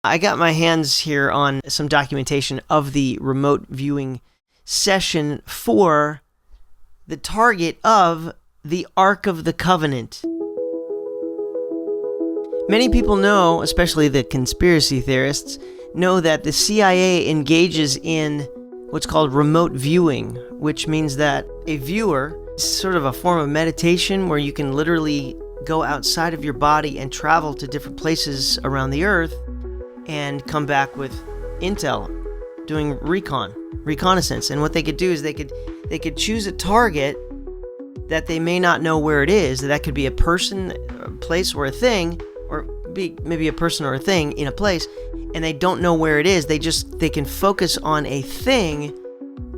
I got my hands here on some documentation of the remote viewing session for the target of the Ark of the Covenant. Many people know, especially the conspiracy theorists, know that the CIA engages in what's called remote viewing, which means that a viewer is sort of a form of meditation where you can literally go outside of your body and travel to different places around the earth and come back with intel, doing reconnaissance. And what they could do is they could choose a target that they may not know where it is. That could be a person, a place, or a thing, or be maybe a person or a thing in a place, and they don't know where it is. They can focus on a thing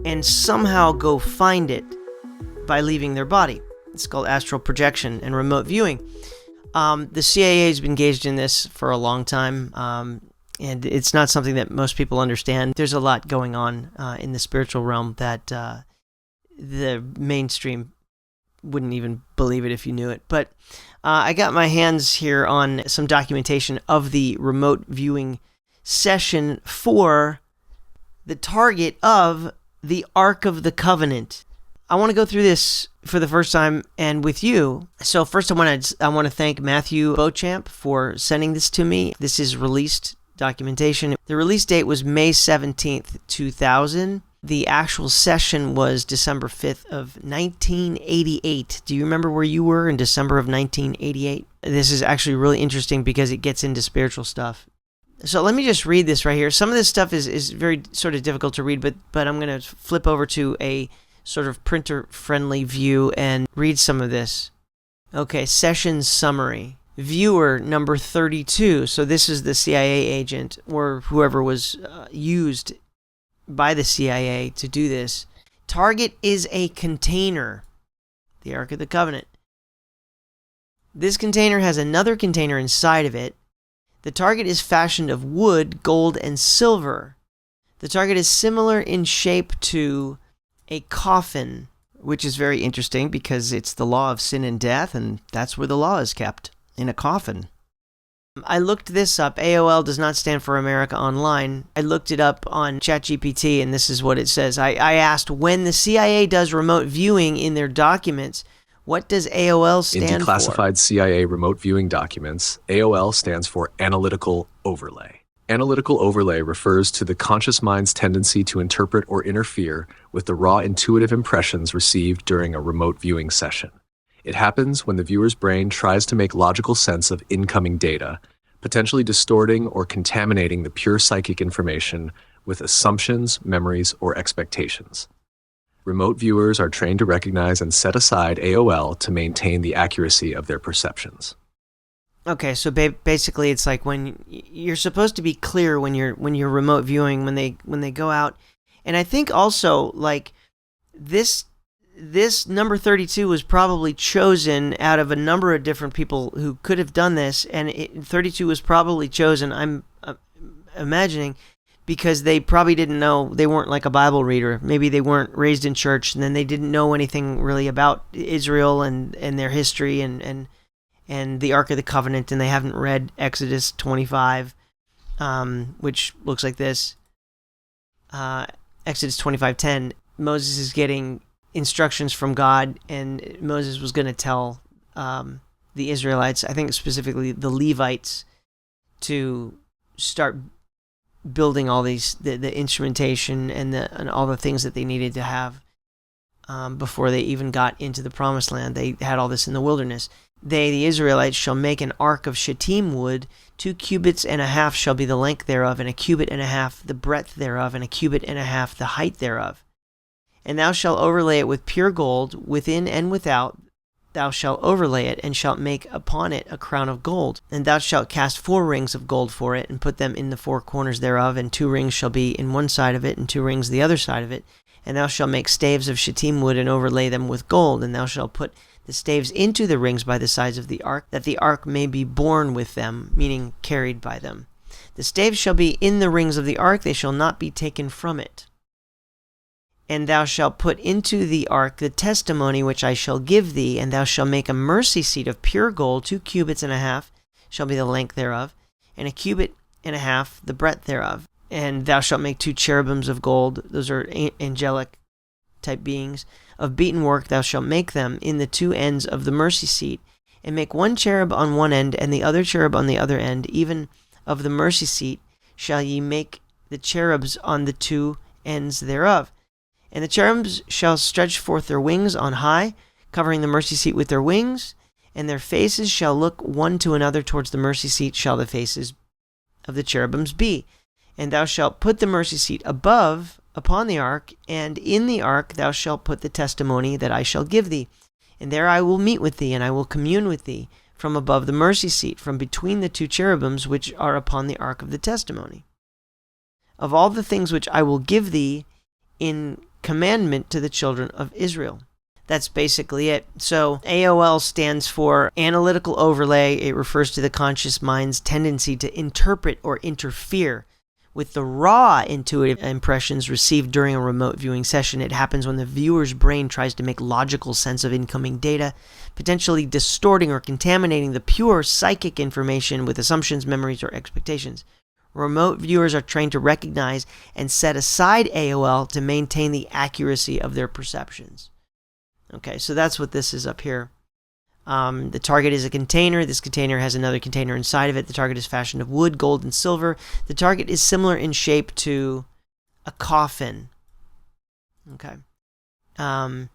and somehow go find it by leaving their body. It's called astral projection and remote viewing. The CIA has been engaged in this for a long time, and it's not something that most people understand. There's a lot going on in the spiritual realm that the mainstream wouldn't even believe it if you knew it. But I got my hands here on some documentation of the remote viewing session for the target of the Ark of the Covenant. I want to go through this for the first time and with you. So first I want to thank Matthew Beauchamp for sending this to me. This is released documentation. The release date was May 17th, 2000. The actual session was December 5th of 1988. Do you remember where you were in December of 1988? This is actually really interesting because it gets into spiritual stuff. So let me just read this right here. Some of this stuff is very sort of difficult to read, but I'm going to flip over to a sort of printer-friendly view and read some of this. Okay, session summary. Viewer number 32. So this is the CIA agent or whoever was used by the CIA to do this. Target is a container, the Ark of the Covenant. This container has another container inside of it. The target is fashioned of wood, gold, and silver. The target is similar in shape to a coffin, which is very interesting because it's the law of sin and death, and that's where the law is kept, in a coffin. I looked this up. AOL does not stand for America Online. I looked it up on ChatGPT, and this is what it says. I asked, when the CIA does remote viewing in their documents, what does AOL stand for? In declassified CIA remote viewing documents, AOL stands for Analytical Overlay. Analytical overlay refers to the conscious mind's tendency to interpret or interfere with the raw intuitive impressions received during a remote viewing session. It happens when the viewer's brain tries to make logical sense of incoming data, potentially distorting or contaminating the pure psychic information with assumptions, memories, or expectations. Remote viewers are trained to recognize and set aside AOL to maintain the accuracy of their perceptions. Okay, so basically it's like when you're supposed to be clear when you're remote viewing, when they go out. And I think also like this number 32 was probably chosen out of a number of different people who could have done this, and 32 was probably chosen, I'm imagining, because they probably didn't know, they weren't like a Bible reader. Maybe they weren't raised in church, and then they didn't know anything really about Israel and their history and the Ark of the Covenant, and they haven't read Exodus 25, which looks like this. Exodus 25:10, Moses is getting instructions from God, and Moses was going to tell the Israelites, I think specifically the Levites, to start building all these the instrumentation and all the things that they needed to have before they even got into the Promised Land. They had all this in the wilderness. They, the Israelites, shall make an ark of shittim wood. 2 cubits and a half shall be the length thereof, and 1 cubit and a half the breadth thereof, and 1 cubit and a half the height thereof. And thou shalt overlay it with pure gold, within and without. Thou shalt overlay it, and shalt make upon it a crown of gold. And thou shalt cast 4 rings of gold for it, and put them in the 4 corners thereof, and 2 rings shall be in one side of it, and 2 rings the other side of it. And thou shalt make staves of shittim wood, and overlay them with gold. And thou shalt put the staves into the rings by the sides of the ark, that the ark may be borne with them, meaning carried by them. The staves shall be in the rings of the ark, they shall not be taken from it. And thou shalt put into the ark the testimony which I shall give thee, and thou shalt make a mercy seat of pure gold. 2 cubits and a half shall be the length thereof, and 1 cubit and a half the breadth thereof. And thou shalt make 2 cherubims of gold. Those are angelic type beings. Of beaten work thou shalt make them in the 2 ends of the mercy seat, and make 1 cherub on one end, and the other cherub on the other end. Even of the mercy seat shall ye make the cherubs on the 2 ends thereof. And the cherubs shall stretch forth their wings on high, covering the mercy seat with their wings, and their faces shall look one to another towards the mercy seat shall the faces of the cherubims be. And thou shalt put the mercy seat above upon the ark, and in the ark thou shalt put the testimony that I shall give thee. And there I will meet with thee, and I will commune with thee from above the mercy seat, from between the 2 cherubims which are upon the ark of the testimony. Of all the things which I will give thee in commandment to the children of Israel. That's basically it. So AOL stands for analytical overlay. It refers to the conscious mind's tendency to interpret or interfere with the raw intuitive impressions received during a remote viewing session. It happens when the viewer's brain tries to make logical sense of incoming data, potentially distorting or contaminating the pure psychic information with assumptions, memories, or expectations. Remote viewers are trained to recognize and set aside AOL to maintain the accuracy of their perceptions. Okay, so that's what this is up here. The target is a container. This container has another container inside of it. The target is fashioned of wood, gold, and silver. The target is similar in shape to a coffin. Okay. And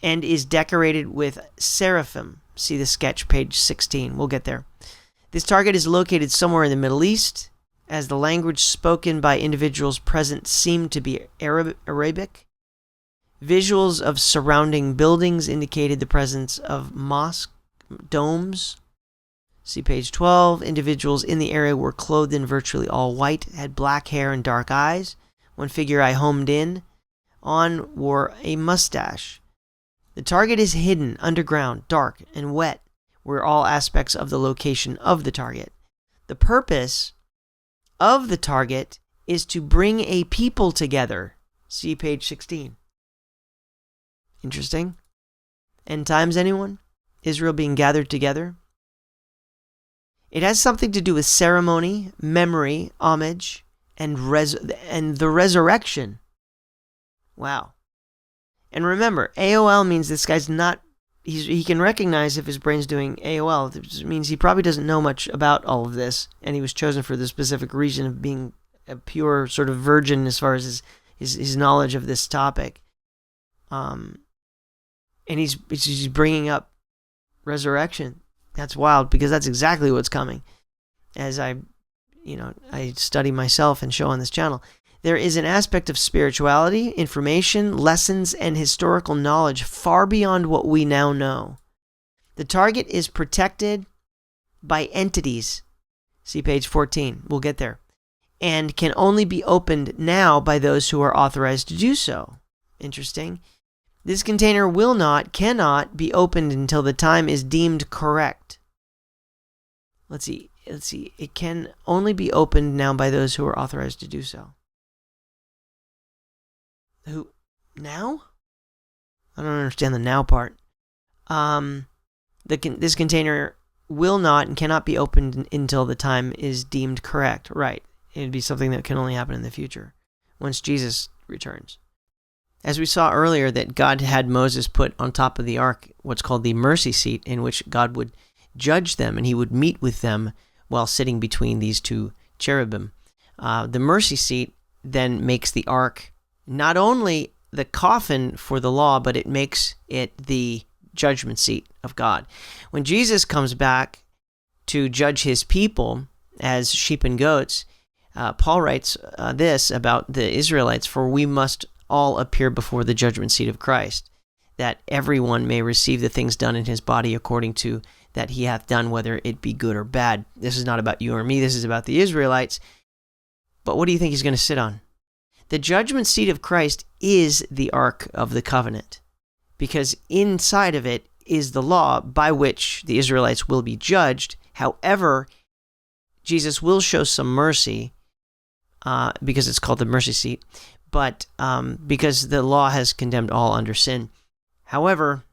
is decorated with seraphim. See the sketch, page 16. We'll get there. This target is located somewhere in the Middle East, as the language spoken by individuals present seemed to be Arabic. Visuals of surrounding buildings indicated the presence of mosque domes. See page 12. Individuals in the area were clothed in virtually all white, had black hair and dark eyes. One figure I homed in on wore a mustache. The target is hidden, underground, dark, and wet, were all aspects of the location of the target. The purpose of the target is to bring a people together. See page 16. Interesting. End times, anyone? Israel being gathered together? It has something to do with ceremony, memory, homage, and the resurrection. Wow. And remember, AOL means this guy's not, he can recognize if his brain's doing AOL. It means he probably doesn't know much about all of this, and he was chosen for the specific reason of being a pure sort of virgin as far as his knowledge of this topic. And he's bringing up resurrection. That's wild, because that's exactly what's coming. As I study myself and show on this channel, there is an aspect of spirituality, information, lessons, and historical knowledge far beyond what we now know. The target is protected by entities. See page 14. We'll get there. And can only be opened now by those who are authorized to do so. Interesting. This container cannot be opened until the time is deemed correct. Let's see. It can only be opened now by those who are authorized to do so. Who? Now? I don't understand the now part. This container will not and cannot be opened until the time is deemed correct. Right. It'd be something that can only happen in the future, once Jesus returns. As we saw earlier, that God had Moses put on top of the ark what's called the mercy seat, in which God would judge them, and he would meet with them while sitting between these 2 cherubim. The mercy seat then makes the ark not only the coffin for the law, but it makes it the judgment seat of God. When Jesus comes back to judge his people as sheep and goats, Paul writes this about the Israelites: "For we must all appear before the judgment seat of Christ, that everyone may receive the things done in his body according to that he hath done, whether it be good or bad." This is not about you or me, this is about the Israelites. But what do you think he's going to sit on? The judgment seat of Christ is the Ark of the Covenant, because inside of it is the law by which the Israelites will be judged. However, Jesus will show some mercy, because it's called the mercy seat, but because the law has condemned all under sin. However,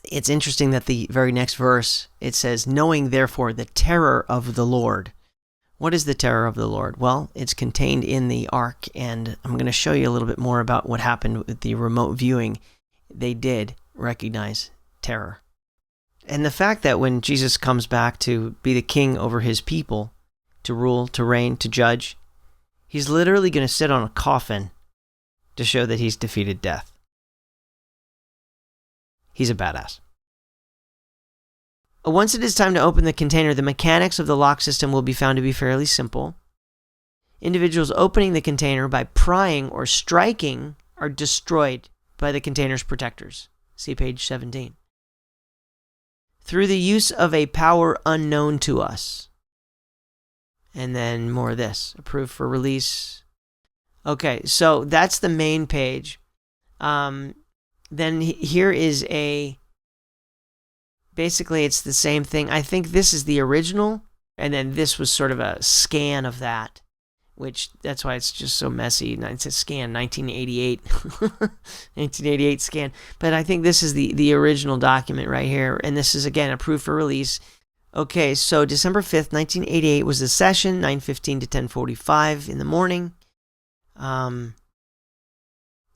it's interesting that the very next verse, it says, "Knowing therefore the terror of the Lord." What is the terror of the Lord? Well, it's contained in the ark, and I'm going to show you a little bit more about what happened with the remote viewing. They did recognize terror. And the fact that when Jesus comes back to be the king over his people, to rule, to reign, to judge, he's literally going to sit on a coffin to show that he's defeated death. He's a badass. Once it is time to open the container, the mechanics of the lock system will be found to be fairly simple. Individuals opening the container by prying or striking are destroyed by the container's protectors. See page 17. Through the use of a power unknown to us. And then more of this. Approved for release. Okay, so that's the main page. Then here is a... Basically, it's the same thing. I think this is the original, and then this was sort of a scan of that, which that's why it's just so messy. It's a scan, 1988. 1988 scan. But I think this is the original document right here, and this is, again, approved for release. Okay, so December 5th, 1988 was the session, 9:15 to 10:45 in the morning.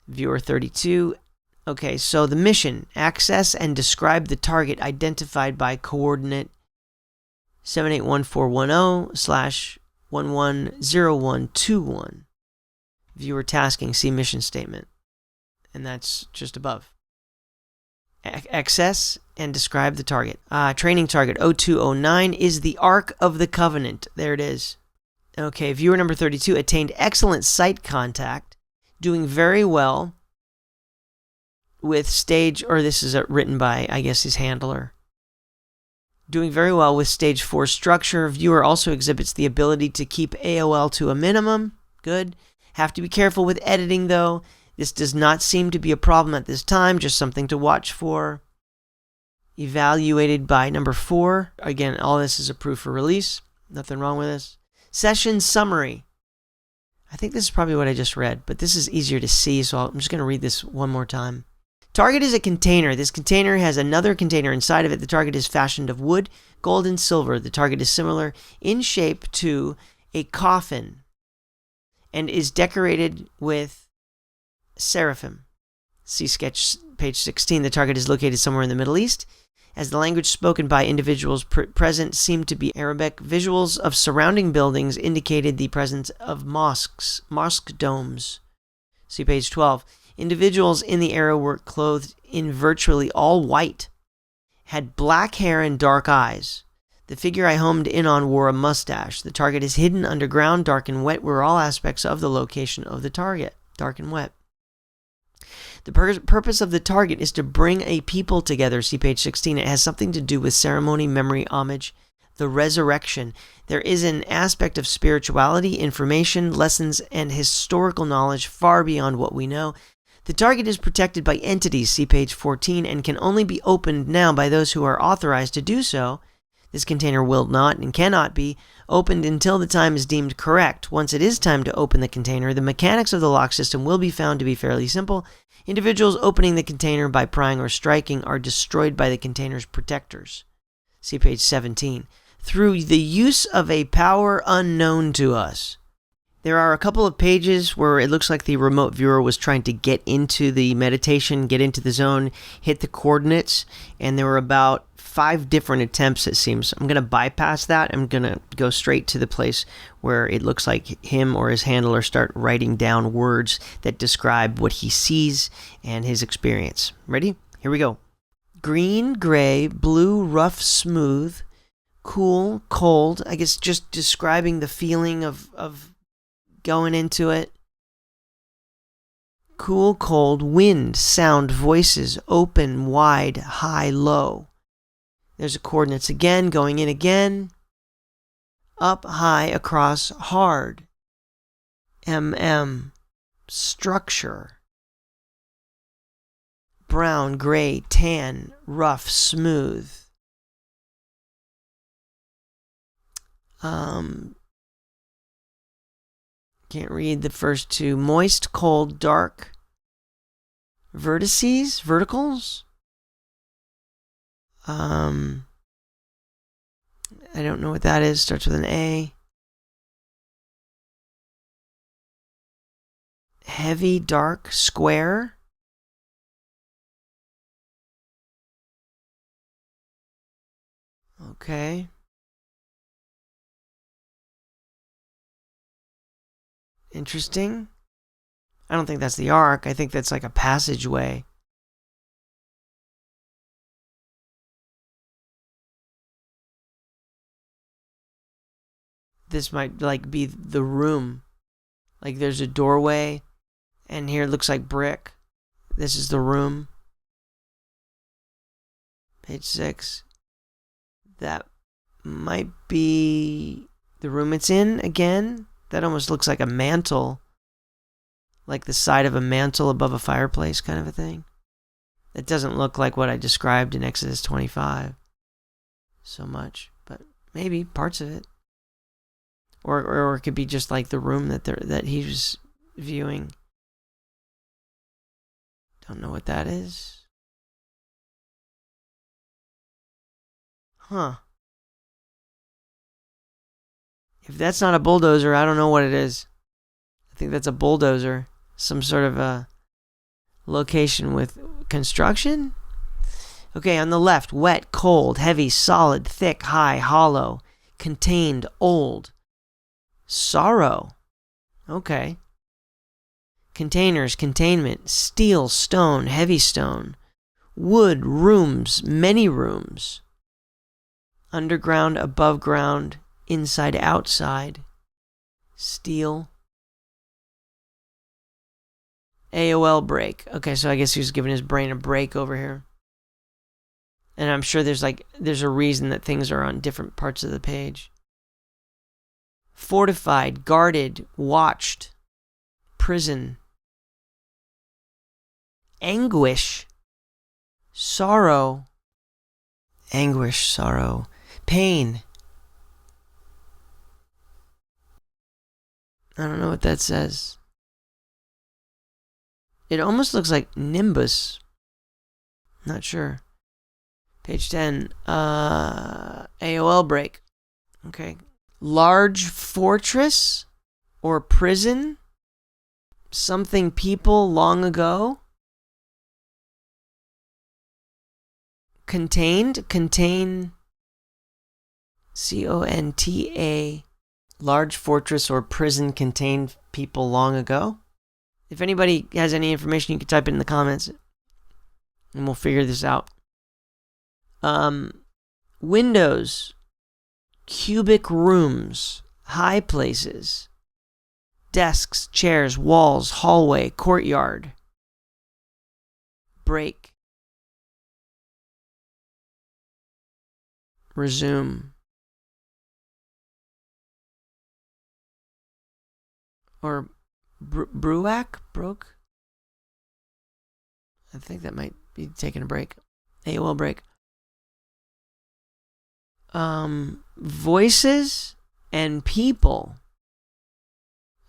Viewer 32. Okay, so the mission, access and describe the target identified by coordinate 781410/110121. Viewer tasking, see mission statement. And that's just above. Access and describe the target. Training target 0209 is the Ark of the Covenant. There it is. Okay, viewer number 32 attained excellent sight contact, doing very well with stage, or this is written by, I guess, his handler. Doing very well with stage 4 structure. Viewer also exhibits the ability to keep AOL to a minimum. Good. Have to be careful with editing, though. This does not seem to be a problem at this time, just something to watch for. Evaluated by number 4. Again, all this is approved for release. Nothing wrong with this. Session summary. I think this is probably what I just read, but this is easier to see, so I'm just going to read this one more time. Target is a container. This container has another container inside of it. The target is fashioned of wood, gold, and silver. The target is similar in shape to a coffin and is decorated with seraphim. See sketch page 16. The target is located somewhere in the Middle East. As the language spoken by individuals present seemed to be Arabic, visuals of surrounding buildings indicated the presence of mosque domes. See page 12. Individuals in the area were clothed in virtually all white, had black hair and dark eyes. The figure I homed in on wore a mustache. The target is hidden underground. Dark and wet were all aspects of the location of the target. Dark and wet. The purpose of the target is to bring a people together. See page 16. It has something to do with ceremony, memory, homage, the resurrection. There is an aspect of spirituality, information, lessons, and historical knowledge far beyond what we know. The target is protected by entities, see page 14, and can only be opened now by those who are authorized to do so. This container will not and cannot be opened until the time is deemed correct. Once it is time to open the container, the mechanics of the lock system will be found to be fairly simple. Individuals opening the container by prying or striking are destroyed by the container's protectors. See page 17. Through the use of a power unknown to us. There are a couple of pages where it looks like the remote viewer was trying to get into the meditation, get into the zone, hit the coordinates, and there were about 5 different attempts, it seems. I'm going to bypass that. I'm going to go straight to the place where it looks like him or his handler start writing down words that describe what he sees and his experience. Ready? Here we go. Green, gray, blue, rough, smooth, cool, cold. I guess just describing the feeling of going into it. Cool, cold, wind, sound, voices, open, wide, high, low. There's the coordinates again, going in again. Up, high, across, hard. Structure. Brown, gray, tan, rough, smooth. Can't read the first 2. Moist, cold, dark. Vertices? Verticals? I don't know what that is. Starts with an A. Heavy, dark, square. Okay. Interesting. I don't think that's the ark. I think that's like a passageway. This might like be the room. Like there's a doorway, and here it looks like brick. This is the room. Page 6. That might be the room it's in again. That almost looks like a mantle. Like the side of a mantle above a fireplace kind of a thing. It doesn't look like what I described in Exodus 25 so much, but maybe parts of it. Or it could be just like the room that he was viewing. Don't know what that is. Huh. If that's not a bulldozer, I don't know what it is. I think that's a bulldozer. Some sort of a location with construction? Okay, on the left, wet, cold, heavy, solid, thick, high, hollow, contained, old. Sorrow. Okay. Containers, containment, steel, stone, heavy stone. Wood, rooms, many rooms. Underground, above ground, inside, outside. Steel. AOL break. Okay, so I guess he was giving his brain a break over here. And I'm sure there's a reason that things are on different parts of the page. Fortified, guarded, watched, prison. Anguish, sorrow. Anguish, sorrow, pain. I don't know what that says. It almost looks like nimbus. Not sure. Page 10. AOL break. Okay. Large fortress or prison. Something people long ago. Contained. Contain. CONTA. Large fortress or prison contained people long ago. If anybody has any information, you can type it in the comments. And we'll figure this out. Windows. Cubic rooms. High places. Desks, chairs, walls, hallway, courtyard. Break. Resume. Or Bruac? Broke? I think that might be taking a break. AOL break. Voices and people.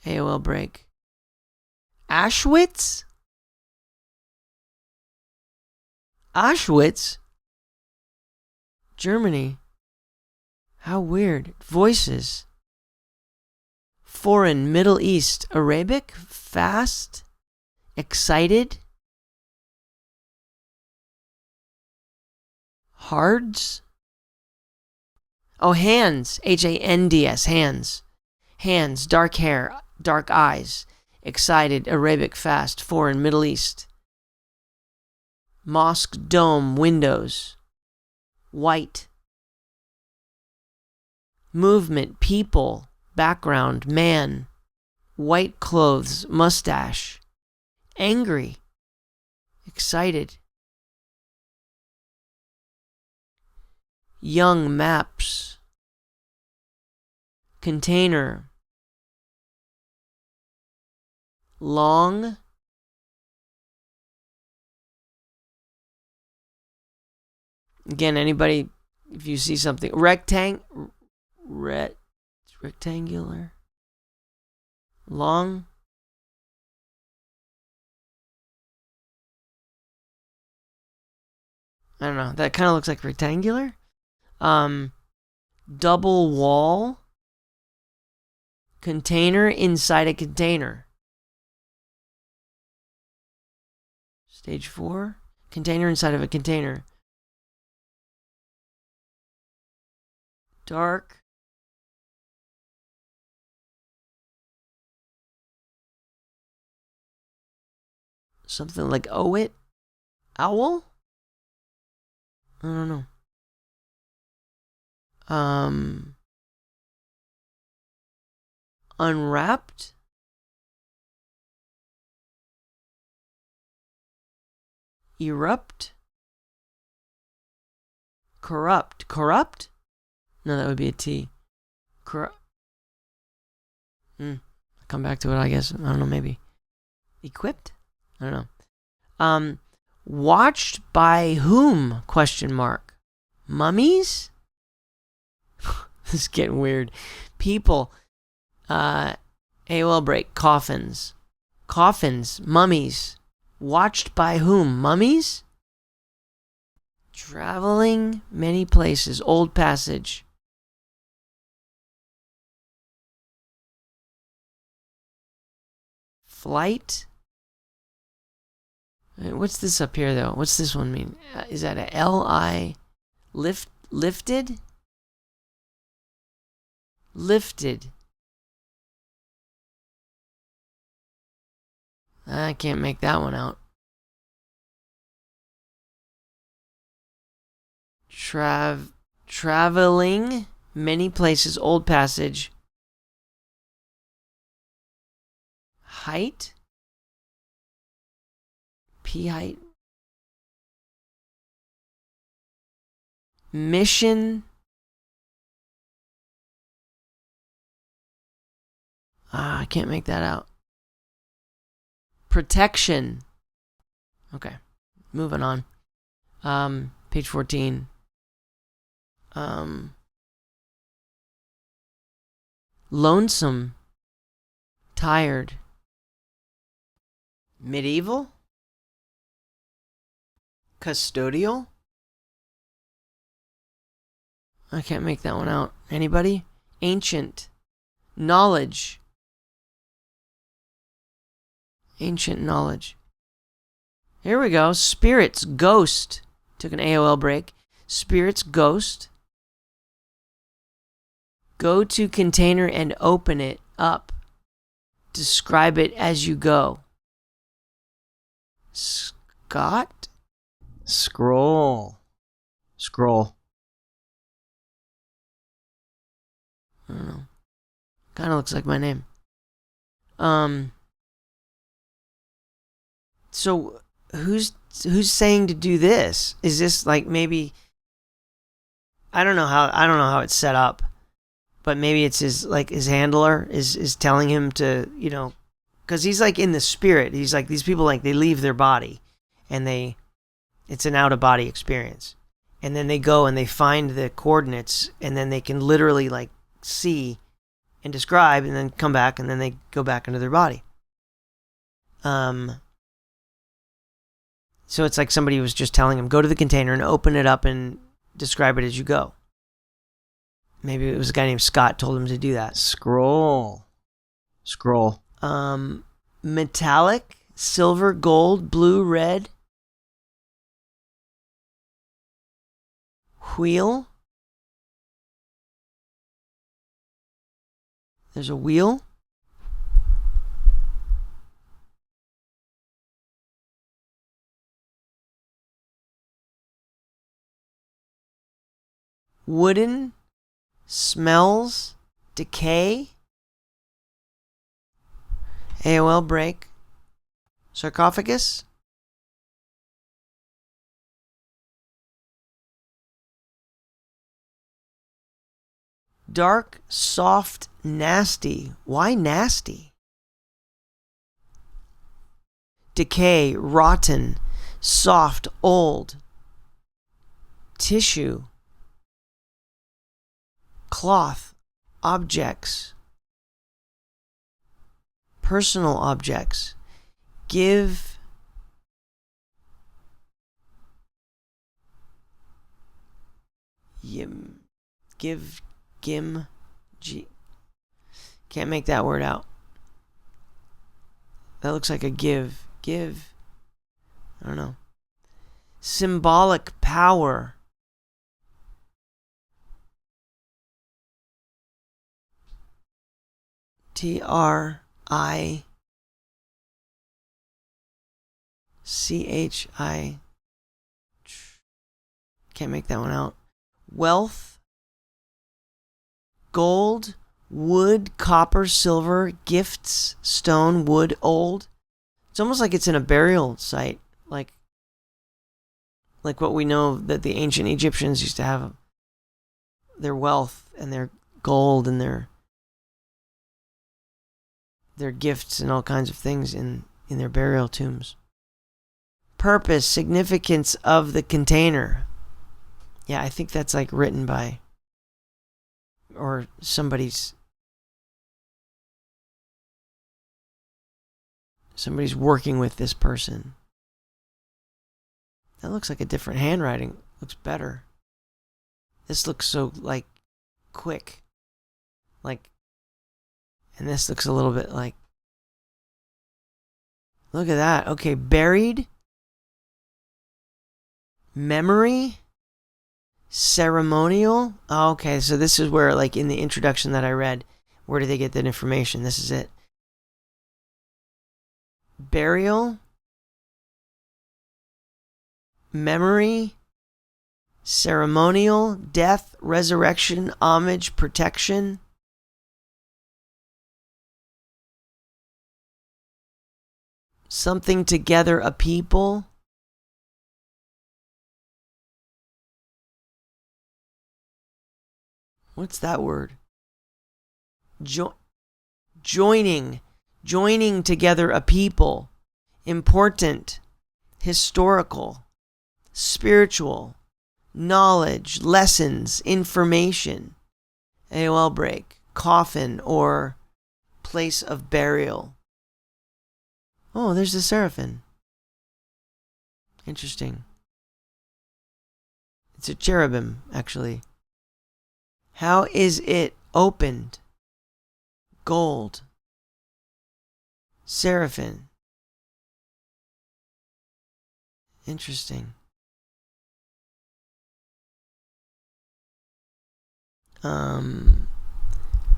AOL break. Auschwitz? Auschwitz? Germany. How weird. Voices. Foreign, Middle East, Arabic, fast, excited, hards. Oh, hands, HANDS, hands. Hands, dark hair, dark eyes, excited, Arabic, fast, foreign, Middle East. Mosque, dome, windows, white. Movement, people. Background, man, white clothes, mustache, angry, excited. Young maps, container, long, again, anybody, if you see something, rectangular, long, I don't know, that kind of looks like rectangular. Double wall, container inside a container. Stage 4. Container inside of a container. Dark. Something like Owit? Owl? I don't know. Unwrapped? Erupt? Corrupt? Corrupt? No, that would be a T. Corrupt. I'll come back to it, I guess. I don't know, maybe. Equipped? I don't know. Watched by whom? Question mark. Mummies? This is getting weird. People. AOL break. Coffins. Coffins. Mummies. Watched by whom? Mummies? Traveling many places. Old passage. Flight. What's this up here, though? What's this one mean? Is that a L-I? Lifted? Lifted. I can't make that one out. Traveling many places. Old passage. Height? P height. Mission. I can't make that out. Protection. Okay, moving on. Page 14. Lonesome. Tired. Medieval. Custodial. I can't make that one out. Anybody? Ancient. Knowledge. Ancient knowledge. Here we go. Spirits. Ghost. Took an AOL break. Spirits. Ghost. Go to container and open it up. Describe it as you go. Scott? Scroll. Scroll. I don't know. Kind of looks like my name. So who's saying to do this? Is this like maybe I don't know how it's set up, but maybe it's his handler is telling him to, because he's like in the spirit. He's like, these people, like, they leave their body and it's an out of body experience. And then they go and they find the coordinates, and then they can literally like see and describe, and then come back, and then they go back into their body. So it's like somebody was just telling him, go to the container and open it up and describe it as you go. Maybe it was a guy named Scott told him to do that. Scroll. Scroll. Metallic, silver, gold, blue, red. Wheel. There's a wheel. Wooden. Smells. Decay. AOL break. Sarcophagus. Dark, soft, nasty. Why nasty? Decay, rotten, soft, old. Tissue. Cloth, objects. Personal objects. Give. Give. Gim. G. Can't make that word out. That looks like a give. Give. I don't know. Symbolic power. TRICHI. Can't make that one out. Wealth. Gold. Wood. Copper. Silver. Gifts. Stone. Wood. Old. It's almost like it's in a burial site. Like what we know that the ancient Egyptians used to have. Their wealth and their gold and their gifts and all kinds of things in their burial tombs. Purpose, significance of the container. Yeah, I think that's like written by, or somebody's working with this person. That looks like a different handwriting. Looks better. This looks so like quick. And this looks a little bit like, look at that. Okay, buried. Memory. Ceremonial. Oh, okay, so this is where, like in the introduction that I read, where do they get that information? This is it. Burial. Memory. Ceremonial. Death. Resurrection. Homage. Protection. Something together a people. What's that word? Joining together a people. Important. Historical. Spiritual. Knowledge. Lessons. Information. AOL break. Coffin or place of burial. Oh, there's the seraphim. Interesting. It's a cherubim, actually. How is it opened? Gold. Seraphim. Interesting.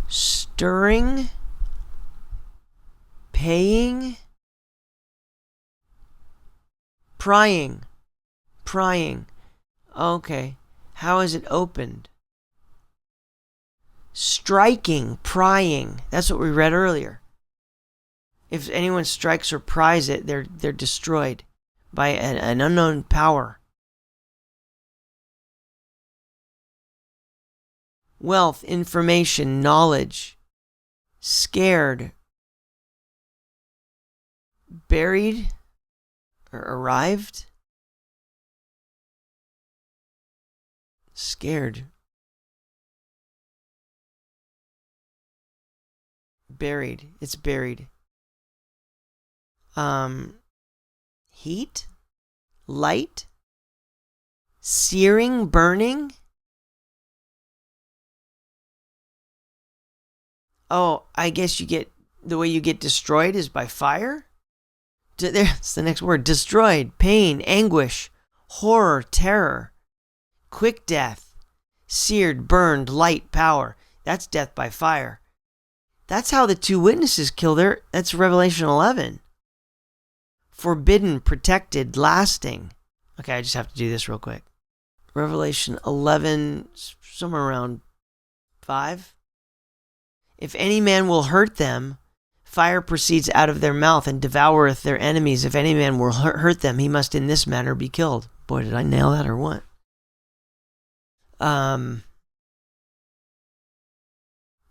Stirring. Paying. Prying. Okay. How is it opened? Striking, prying. That's what we read earlier. If anyone strikes or pries it, they're destroyed by an unknown power. Wealth, information, knowledge. Scared. Buried. Or arrived. Scared. Buried. It's buried. Heat. Light. Searing, burning. Oh, I guess the way you get destroyed is by fire? There's the next word. Destroyed, pain, anguish, horror, terror, quick death, seared, burned, light, power. That's death by fire. That's how the two witnesses kill that's Revelation 11. Forbidden, protected, lasting. Okay, I just have to do this real quick. Revelation 11, somewhere around 5. If any man will hurt them, fire proceeds out of their mouth and devoureth their enemies. If any man will hurt them, he must in this manner be killed. Boy, did I nail that or what?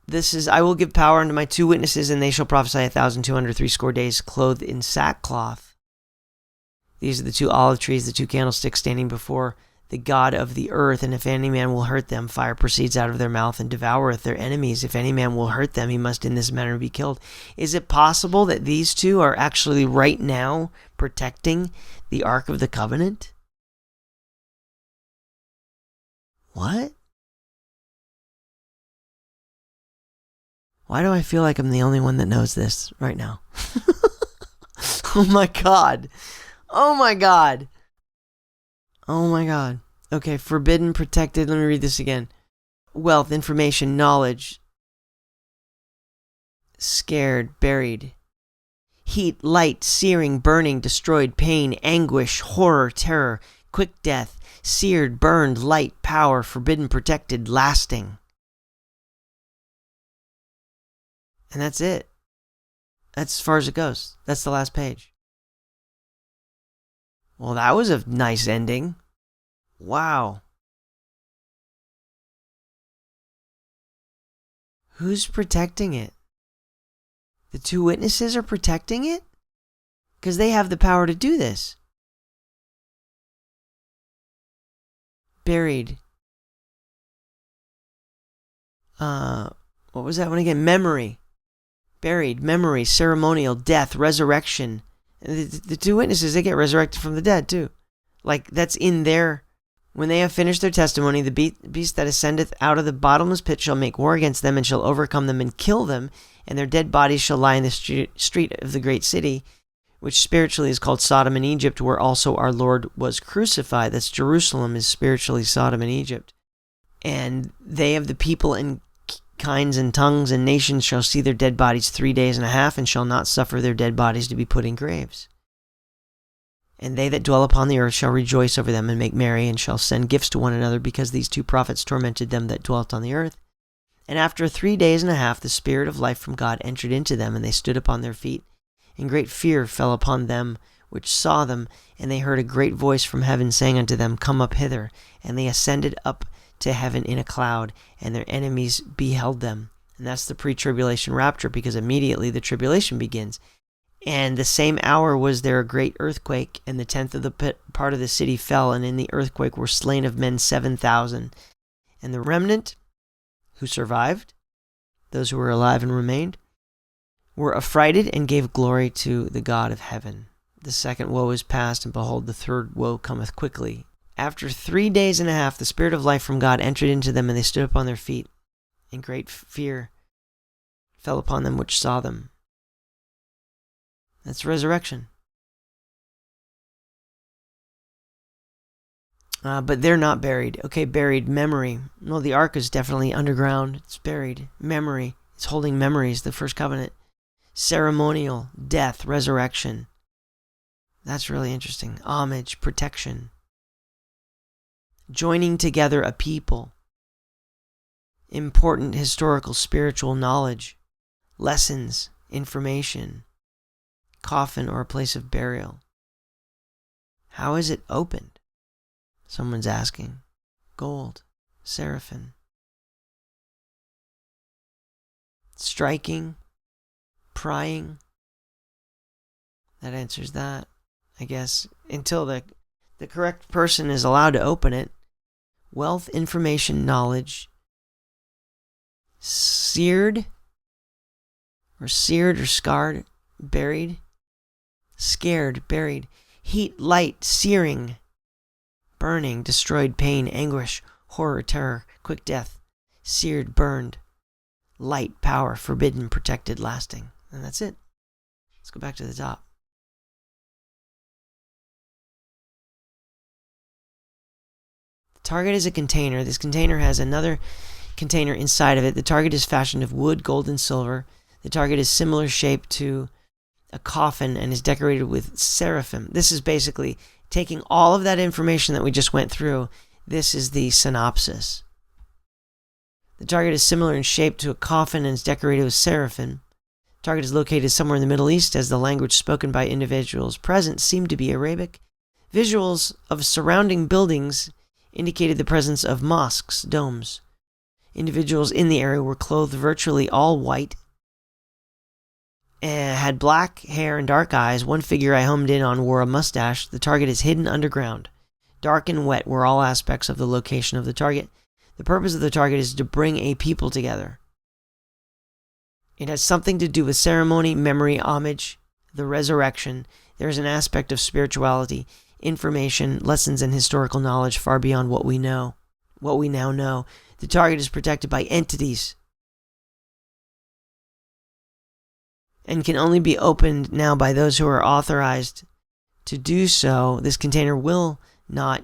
This is, I will give power unto my two witnesses, and they shall prophesy 1,260 days, clothed in sackcloth. These are the two olive trees, the two candlesticks standing before the God of the earth. And if any man will hurt them, fire proceeds out of their mouth and devoureth their enemies. If any man will hurt them, he must in this manner be killed. Is it possible that these two are actually right now protecting the Ark of the Covenant? What? Why do I feel like I'm the only one that knows this right now? Oh my God. Oh my God. Oh my God. Okay, forbidden, protected. Let me read this again. Wealth, information, knowledge. Scared, buried. Heat, light, searing, burning, destroyed, pain, anguish, horror, terror, quick death, seared, burned, light, power, forbidden, protected, lasting. And that's it. That's as far as it goes. That's the last page. Well, that was a nice ending. Wow. Who's protecting it? The two witnesses are protecting it? Because they have the power to do this. Buried. What was that one again? Memory. Buried, memory, ceremonial, death, resurrection. The two witnesses, they get resurrected from the dead too. Like, that's in their... When they have finished their testimony, the beast that ascendeth out of the bottomless pit shall make war against them, and shall overcome them and kill them, and their dead bodies shall lie in the street of the great city, which spiritually is called Sodom and Egypt, where also our Lord was crucified. That's Jerusalem, is spiritually Sodom and Egypt. And they of the people and kinds and tongues and nations shall see their dead bodies 3 days and a half, and shall not suffer their dead bodies to be put in graves. And they that dwell upon the earth shall rejoice over them and make merry, and shall send gifts to one another, because these two prophets tormented them that dwelt on the earth. And after 3 days and a half the Spirit of life from God entered into them, and they stood upon their feet. And great fear fell upon them which saw them, and they heard a great voice from heaven saying unto them, Come up hither. And they ascended up to heaven in a cloud, and their enemies beheld them. And that's the pre-tribulation rapture, because immediately the tribulation begins. And the same hour was there a great earthquake, and the tenth of the part of the city fell, and in the earthquake were slain of men 7,000. And the remnant who survived, those who were alive and remained, were affrighted and gave glory to the God of heaven. The second woe is past, and behold, the third woe cometh quickly. After 3 days and a half, the Spirit of life from God entered into them, and they stood upon their feet, and great fear fell upon them which saw them. That's resurrection. But they're not buried. Okay, buried. Memory. No, the ark is definitely underground. It's buried. Memory. It's holding memories, the first covenant. Ceremonial. Death. Resurrection. That's really interesting. Homage. Protection. Joining together a people. Important historical spiritual knowledge. Lessons. Information. Coffin or a place of burial. How is it opened? Someone's asking. Gold. Seraphim. Striking. Prying. That answers that, I guess. Until the correct person is allowed to open it. Wealth, information, knowledge. Seared. Or scarred. Buried. Scared, buried, heat, light, searing, burning, destroyed, pain, anguish, horror, terror, quick death, seared, burned, light, power, forbidden, protected, lasting. And that's it. Let's go back to the top. The target is a container. This container has another container inside of it. The target is fashioned of wood, gold, and silver. The target is similar shape to a coffin and is decorated with seraphim. This is basically taking all of that information that we just went through. This is the synopsis. The target is similar in shape to a coffin and is decorated with seraphim. The target is located somewhere in the Middle East, as the language spoken by individuals present seemed to be Arabic. Visuals of surrounding buildings indicated the presence of mosques, domes. Individuals in the area were clothed virtually all white, had black hair and dark eyes. One figure I homed in on wore a mustache. The target is hidden underground. Dark and wet were all aspects of the location of the target. The purpose of the target is to bring a people together. It has something to do with ceremony, memory, homage, the resurrection. There is an aspect of spirituality, information, lessons, and historical knowledge far beyond what we now know. The target is protected by entities and can only be opened now by those who are authorized To do so, this container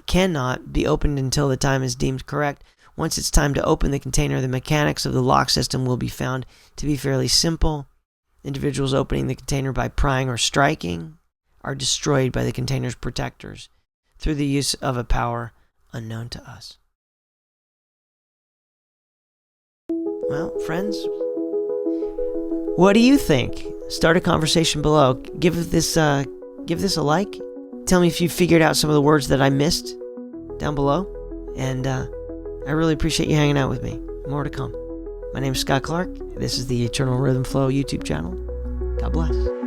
cannot be opened until the time is deemed correct. Once it's time to open the container, the mechanics of the lock system will be found to be fairly simple. Individuals opening the container by prying or striking are destroyed by the container's protectors through the use of a power unknown to us. Well, friends, what do you think? Start a conversation below. Give this a like. Tell me if you figured out some of the words that I missed down below. And I really appreciate you hanging out with me. More to come. My name is Scott Clarke. This is the Eternal Rhythm Flow YouTube channel. God bless.